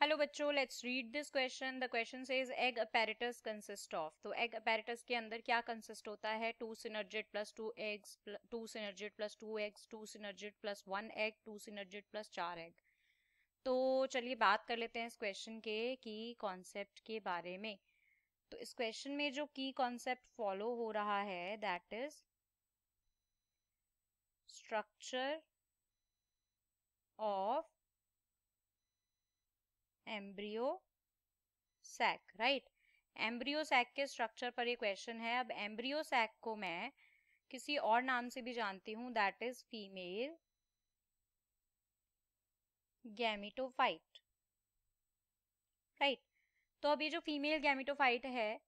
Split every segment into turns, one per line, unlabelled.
Hello बच्चों, let's read this question. The question says egg apparatus consist of. तो egg apparatus के अंदर क्या कंसिस्ट होता है? Two synergid plus two eggs, two synergid plus two eggs, two synergid plus one egg, two synergid plus चार egg. तो चलिए बात कर लेते हैं इस क्वेश्चन के की कॉन्सेप्ट के बारे में। तो इस क्वेश्चन में जो की कॉन्सेप्ट फॉलो हो रहा है that is structure of embryo sac, right. Embryo sac के स्ट्रक्चर पर ये क्वेश्चन है। अब एम्ब्रियो सैक को मैं किसी और नाम से भी जानती हूं, that is female gametophyte, right. तो अब ये जो फीमेल गैमिटोफाइट है,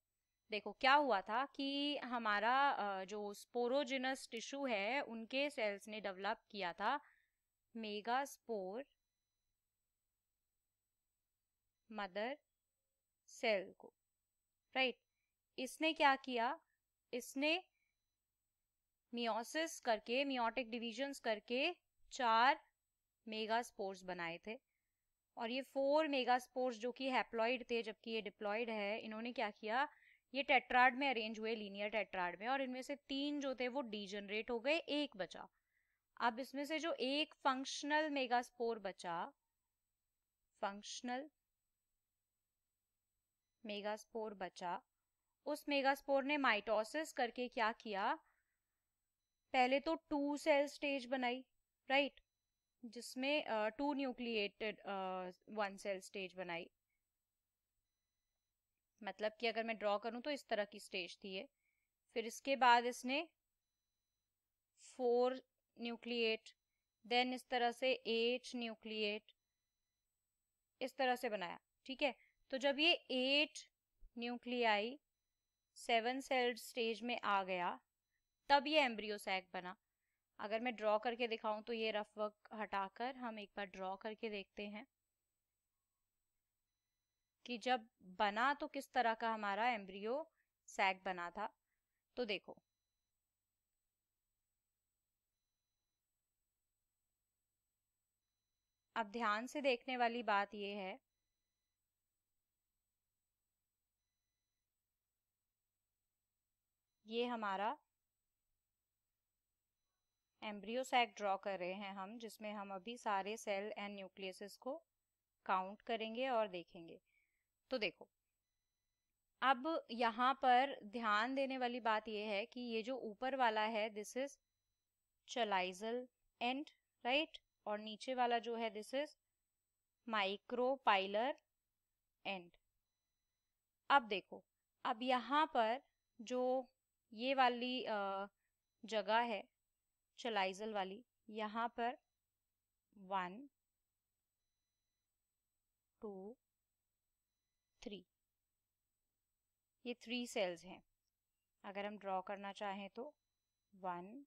देखो क्या हुआ था कि हमारा जो स्पोरोजिनस टिश्यू है उनके सेल्स ने डेवलप किया था मेगास्पोर मदर सेल को, राइट। इसने क्या किया? इसने मियोसिस करके, मियोटिक डिविजन्स करके चार मेगास्पोर्स बनाए थे। और ये फोर मेगास्पोर्स जो कि हैप्लॉइड थे जबकि ये डिप्लॉइड है, इन्होंने क्या किया? ये टेट्राड में अरेंज हुए, लीनियर टेट्राड में, और इनमें से तीन जो थे वो डीजनरेट हो गए, एक बचा। अब इसमें से जो एक फंक्शनल मेगास्पोर बचा, फंक्शनल मेगास्पोर बचा, उस मेगास्पोर ने माइटोसिस करके क्या किया? पहले तो टू सेल स्टेज बनाई, राइट, जिसमें two nucleated one cell stage बनाई। मतलब कि अगर मैं ड्रॉ करूं तो इस तरह की स्टेज थी ये। फिर इसके बाद इसने फोर न्यूक्लिएट, देन इस तरह से एट न्यूक्लिएट, इस तरह से बनाया, ठीक है। तो जब ये eight nuclei seven celled stage में आ गया, तब ये एम्ब्रियो सैक बना। अगर मैं ड्रॉ करके दिखाऊं तो ये रफ वर्क हटाकर हम एक बार ड्रॉ करके देखते हैं कि जब बना तो किस तरह का हमारा एम्ब्रियो सैक बना था। तो देखो, अब ध्यान से देखने वाली बात यह है, ये हमारा एम्ब्रियो सैक ड्रॉ कर रहे हैं हम, जिसमें हम अभी सारे सेल एंड न्यूक्लियसेस को काउंट करेंगे और देखेंगे। तो देखो, अब यहाँ पर ध्यान देने वाली बात यह है कि ये जो ऊपर वाला है दिस इज चलाइजल एंड, राइट, और नीचे वाला जो है दिस इज माइक्रोपाइलर एंड। अब देखो, अब यहाँ पर जो ये वाली जगह है चलाइजल वाली, यहाँ पर वन टू थ्री, ये थ्री सेल्स हैं। अगर हम ड्रॉ करना चाहें तो वन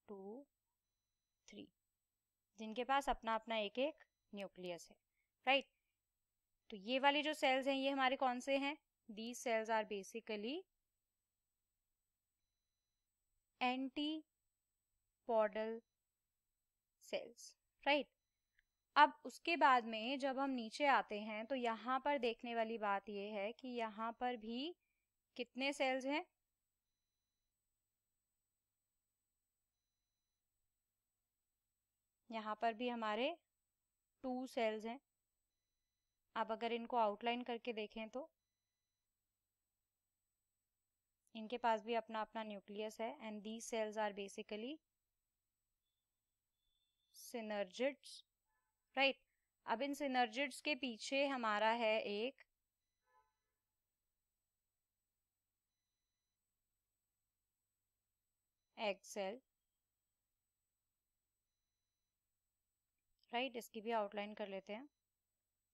टू थ्री, जिनके पास अपना अपना एक एक न्यूक्लियस है, राइट। तो ये वाली जो सेल्स हैं ये हमारे कौन से हैं? These cells are basically antipodal cells, right. अब उसके बाद में जब हम नीचे आते हैं तो यहाँ पर देखने वाली बात यह है कि यहाँ पर भी कितने सेल्स हैं? यहाँ पर भी हमारे टू सेल्स हैं। अब अगर इनको आउटलाइन करके देखें तो इनके पास भी अपना अपना न्यूक्लियस है and these cells are basically synergids, right. अब इन सिनर्जिड्स के पीछे हमारा है एक एग सेल, राइट। इसकी भी आउटलाइन कर लेते हैं।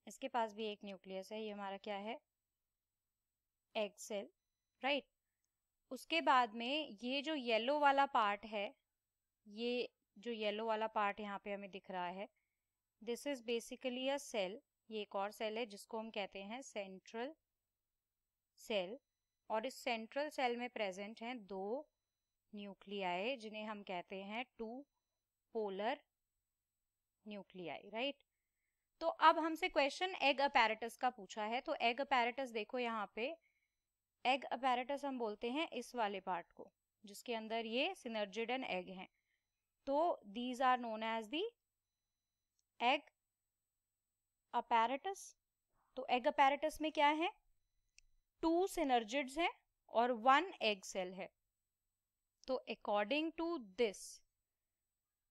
इसके पास भी एक न्यूक्लियस है, ये हमारा क्या है? Egg cell, right. उसके बाद में ये जो येलो वाला पार्ट है, ये जो येलो वाला पार्ट यहाँ पे हमें दिख रहा है, this is basically a cell. ये एक और सेल है जिसको हम कहते हैं सेंट्रल सेल। और इस सेंट्रल सेल में प्रेजेंट हैं दो न्यूक्लियाई जिन्हें हम कहते हैं टू पोलर न्यूक्लियाई, राइट। तो अब हमसे क्वेश्चन एग अपैरेटस का पूछा है, तो एग अपैरेटस देखो यहाँ पे, एग अपैरेटस हम बोलते हैं इस वाले पार्ट को जिसके अंदर ये सिनर्जिड एंड एग हैं, तो these are known as the egg apparatus. तो एग अपैरेटस में क्या है, 2 सिनर्जिड्स हैं और 1 एग सेल है। तो अकॉर्डिंग टू दिस,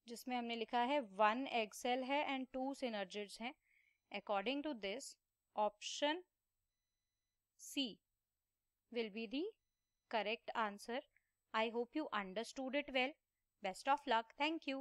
जिसमें हमने लिखा है 1 एग सेल है एंड 2 सिनर्जिड्स हैं, according to this option C will be the correct answer. I hope you understood it well. Best of luck. Thank you.